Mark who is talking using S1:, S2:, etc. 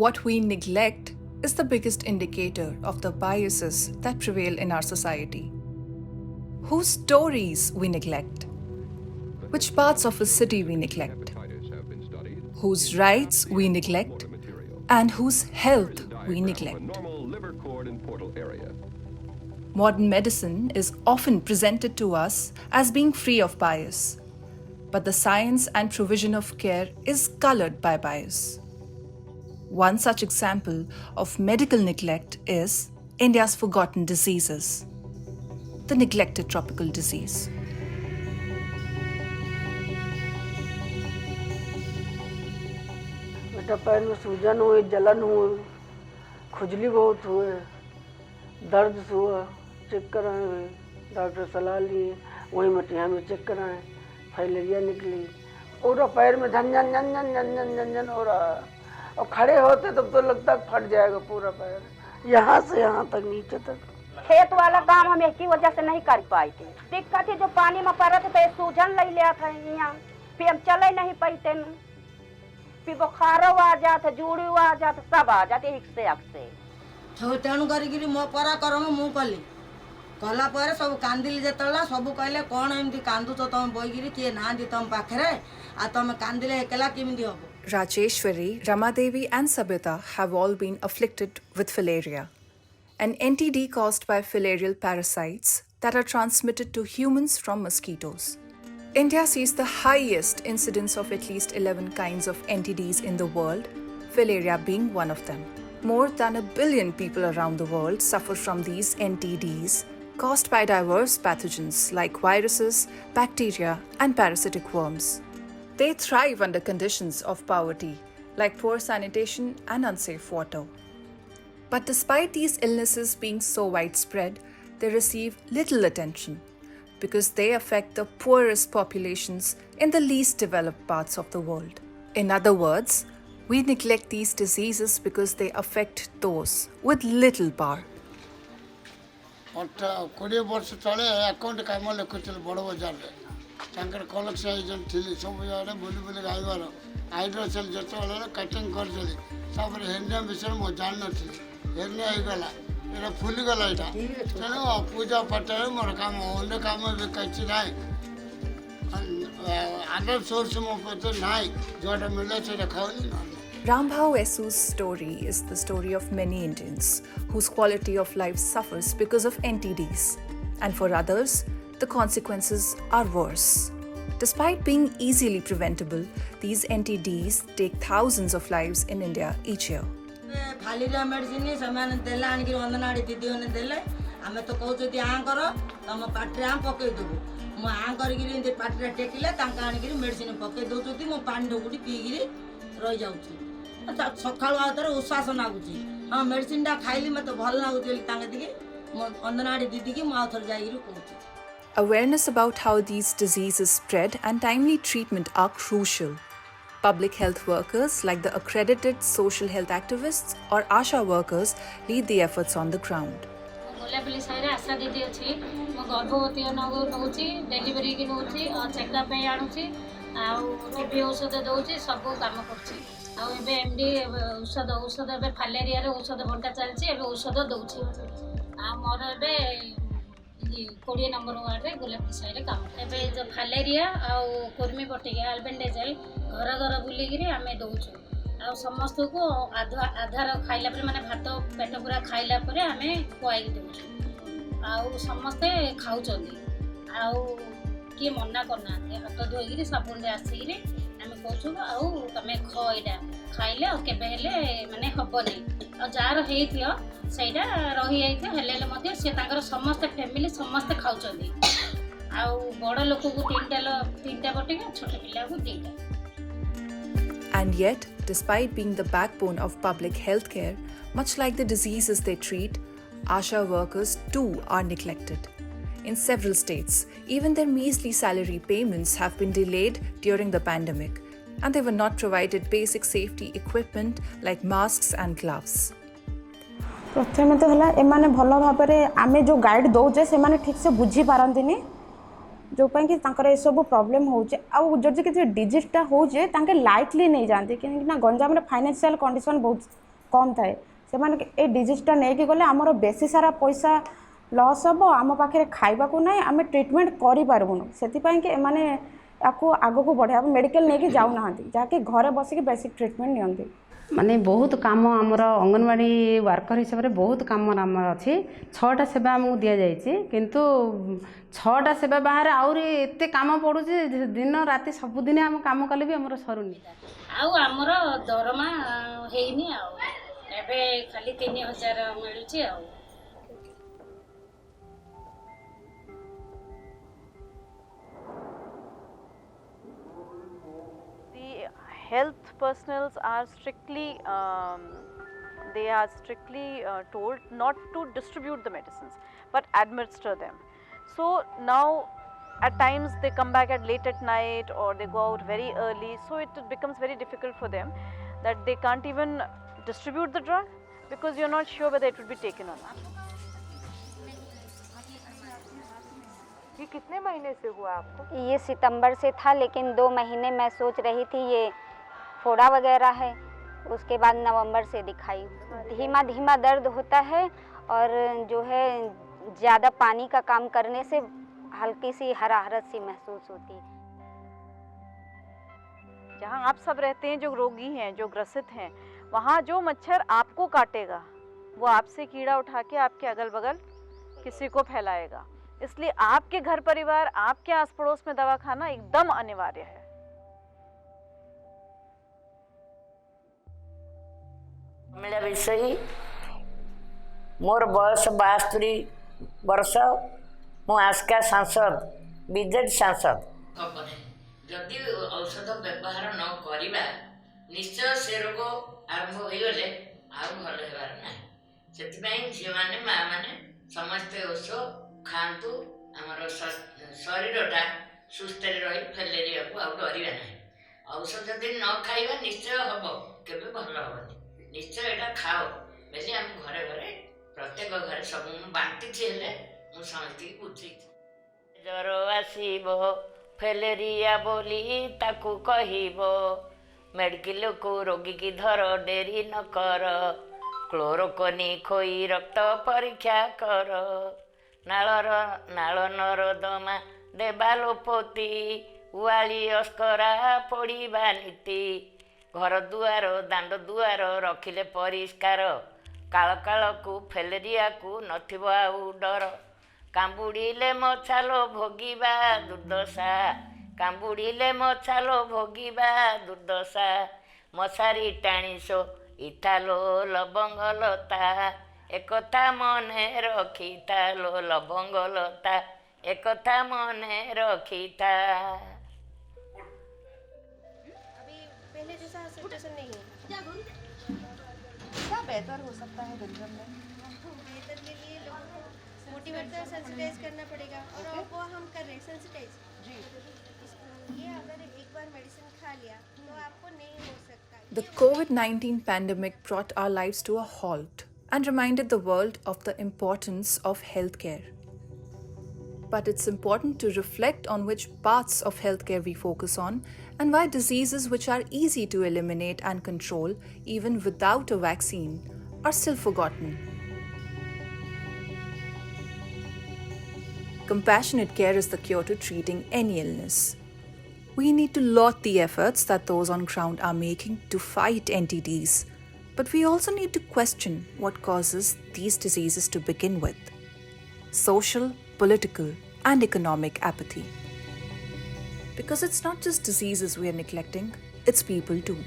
S1: What we neglect is the biggest indicator of the biases that prevail in our society. Whose stories we neglect? Which parts of a city we neglect? Whose rights we neglect? And whose health we neglect? Modern medicine is often presented to us as being free of bias, but the science and provision of care is colored by bias. One such example of medical neglect is India's forgotten diseases, the neglected tropical disease.
S2: बेटा पैर में सूजन हुई, जलन हुई, खुजली बहुत हुए, दर्द हुआ, चेक कराए, डॉक्टर सलाह लिए, वहीं मटिया में चेक कराए, फाइलेरिया निकली, और पैर में झन झन झन झन झन झन झन झन हो रहा, और खड़े होते तब तो लगता फट जाएगा पूरा पैर, यहाँ से यहाँ तक नीचे तक।
S3: खेत वाला काम हम एक ही वजह से नहीं कर पाए थे। दिक्कत है जो पानी में पड़ा था तो सूजन ले लिया था यहाँ, फिर हम चले नहीं पाते, फिर बुखारो आ जाता, जूड़ी आ जाता, सब आ जाते एक से एक से।
S4: तेणु करी मो परा करम मु कली कला पर सब कांदिली जेतला सब कहले कोन एमती कांदुच तुम बईगिरी किए ना दी तुम पाखरे आ तुम कांदिले एकला केमिति हबो।
S1: Rajeshwari, Ramadevi and Sabita have all been afflicted with filaria, an NTD caused by filarial parasites that are transmitted to humans from mosquitoes. India sees the highest incidence of at least 11 kinds of NTDs in the world, filaria being one of them. More than 1 billion people around the world suffer from these NTDs caused by diverse pathogens like viruses, bacteria, and parasitic worms. They thrive under conditions of poverty, like poor sanitation and unsafe water. But despite these illnesses being so widespread, they receive little attention because they affect the poorest populations in the least developed parts of the world. In other words, we neglect these diseases because they affect those with little power.
S5: 20 वर्ष तले account काम लेखुଥିଲେ बड़ बजार रे तांकर collection agent थिली सब यारे बुली बुली गाइबार hydrocele जतले cutting कर देली सब हेन्ना विषय मो जान नथिली हेन्ना हे गला एरा फुली गला इटा चलो पूजा पटरे मोर काम ओने काम भी कछि नाही अदर सोर्स मो पते नाही जोटा मिले से खावली ना।
S1: Rambhau Esu's story is the story of many Indians whose quality of life suffers because of NTDs, and for others, the consequences are worse. Despite being easily preventable, these NTDs take thousands of lives in India each year.
S4: Filaria medicine समान देला आनी वंदनाड़ी दीदी ने देले हमें तो कहू जदी आ करो तम पाटरे आ पके देबो मो आ करी जे पाटरे टेकिले तांका आनी मेडिसिन पके दो जदी मो पानी ढोकुटी पीगिरी रह जाउची सकाळु आतर उश्वास नागुची हां मेडिसिन डा खाइली मते भल नागुची तांका दिके मो वंदनाड़ी दीदी की माउ थर जाईगिरी कहूची।
S1: Awareness about how these diseases spread and timely treatment are crucial. Public health workers like the accredited social health activists or ASHA workers lead the efforts on the ground.
S6: Golapalli साइरे आशा दीदी अछि मो गर्भवती नउची डेलीवरी की नउची checkup पे आनुची आ TB औषध दउची सब काम करछि आ एबे एमडी औषध एबे फालेरिया रे औषध बंटा चलछि एबे औषध दउछि आ मोर एबे 20 नंबर वार्ड रे गोलापल्ली साइरे काम एबे जो फालेरिया आ कुर्मी पट्टिका अल्बेंडाजल घर घर बुली गिरी आमे दउछु आ समस्त को आधार खाइला पर माने भात पेट पूरा खाइला पर आमे खुआई दउछु आ समस्त खाउचंदी आ के मना करना हाथ धोई साबुन रे आसी आम कहूँ आउ तुम खा खाइले केबे हेले माने हबनी आ जार हेइथियो सेटा रही जाइथियो हेले से तांकर समस्त फैमिली समस्त खाउचंदी आ बड़ लोक को तीनटा बटिका छोट पिला को तीनटा।
S1: And yet, despite being the backbone of public healthcare, much like the diseases they treat, ASHA workers too are neglected. In several states, even their measly salary payments have been delayed during the pandemic, and they were not provided basic safety equipment like masks and gloves.
S7: प्रथम तो हला एमाने भलो भाबरे आमे जो guide दउजे से माने ठीक से बुझी पारंतिनी जो कि ये सब प्रॉब्लम होचे आउ जदि किसी डिजीजटा होचे तांके लाइटली नहीं जानते कि गंजाम रे फाइनेंशियल कंडीशन बहुत कम थाए से माने ए डिजीजटा नहीं कि गले हमर बेसी सारा पैसा लॉस हम आम पाखे खाइबा को नहीं आम ट्रीटमेंट करि पारबुनु सेति पई कि माने आपको आगो को बढ़िया मेडिकल नहीं कि जाऊ ना जाके घरे बसिक बेसिक ट्रीटमेंट नियंती
S8: माने बहुत काम आमर अंगनवाड़ी वर्कर हिसाब से बहुत काम आमर अच्छी 6टा सेवा आमको दि जाइए किंतु 6टा सेवा बाहर आउरी एते काम पड़ुଛି दिन राति सबुदिन आम काम कले भी आमर सरुनी
S6: आमर दरमा हेनी एबे खाली 3000 मिलुची
S9: health personnels are strictly told not to distribute the medicines but administer them. So now at times they come back at late at night or they go out very early, so it becomes very difficult for them that they can't even distribute the drug because you're not sure whether it would be taken or not.
S10: ये कितने महीने से हुआ आपको?
S3: ये सितंबर से था, लेकिन 2 महीने मैं सोच रही थी ये फोड़ा वगैरह है, उसके बाद नवंबर से दिखाई। धीमा धीमा दर्द होता है और जो है ज़्यादा पानी का काम करने से हल्की सी हरारत सी महसूस होती है।
S9: जहाँ आप सब रहते हैं, जो रोगी हैं, जो ग्रसित हैं, वहाँ जो मच्छर आपको काटेगा वो आपसे कीड़ा उठा के आपके अगल बगल किसी को फैलाएगा। इसलिए आपके घर परिवार, आपके आस पड़ोस में दवा खाना एकदम अनिवार्य है।
S11: मेरा विषय मोर बयस 72 वर्ष मु आस्का सांसद बीजेड सांसद
S4: जदि औषध व्यवहार न करिबा निश्चय से रोग आरंभ हो गले आ भल हेबार ना सेति पई झियो माने मा माने समस्त औषध खातु आमर शरीरटा सुस्थ रही फैलेरिया को आ डरवा ना। औषध यदि न खाइबा निश्चय हम केबे भल हेबनी, निश्चय एटा खाओ बेले आम घरे घरे प्रत्येक घरे सब बांटी हेले मु समझती बुझी जर आसीबो फैलेरिया बोली ताकू कहिबो मेडिकल को रोगी की धर डेरी न कर क्लोरोकोनी खोई रक्त परीक्षा कर नाल नरदमा देवा लोपति उआली अस्करा पड़िबा नीति घर दुआर दांड दुआर रखिले परिष्कार काल काल को फैलेरिया को नथिबो आउ डर कांबुड़ीले मछालो भोगिबा दुर्दशा कांबुड़ीले मछालो भोगिबा दुर्दशा मशारी टाणीसो इथालो लवंग लता एकथा मने रखिता लो लवंग लता एकथा मने रखिता।
S10: अभी पहले जैसा सिचुएशन नहीं है, क्या बेहतर हो सकता है गंजम में? बेहतर के लिए लोगों को मोटिवेट सेंसिटाइज करना पड़ेगा और वो हम कर रहे हैं सेंसिटाइज जी। ये अगर एक बार मेडिसिन खा लिया तो आपको नहीं हो सकता।
S1: The COVID-19 pandemic brought our lives to a halt and reminded the world of the importance of healthcare. But it's important to reflect on which parts of healthcare we focus on and why diseases which are easy to eliminate and control, even without a vaccine, are still forgotten. Compassionate care is the cure to treating any illness. We need to laud the efforts that those on ground are making to fight NTDs, but we also need to question what causes these diseases to begin with: social, political, and economic apathy. Because it's not just diseases we are neglecting, it's people too.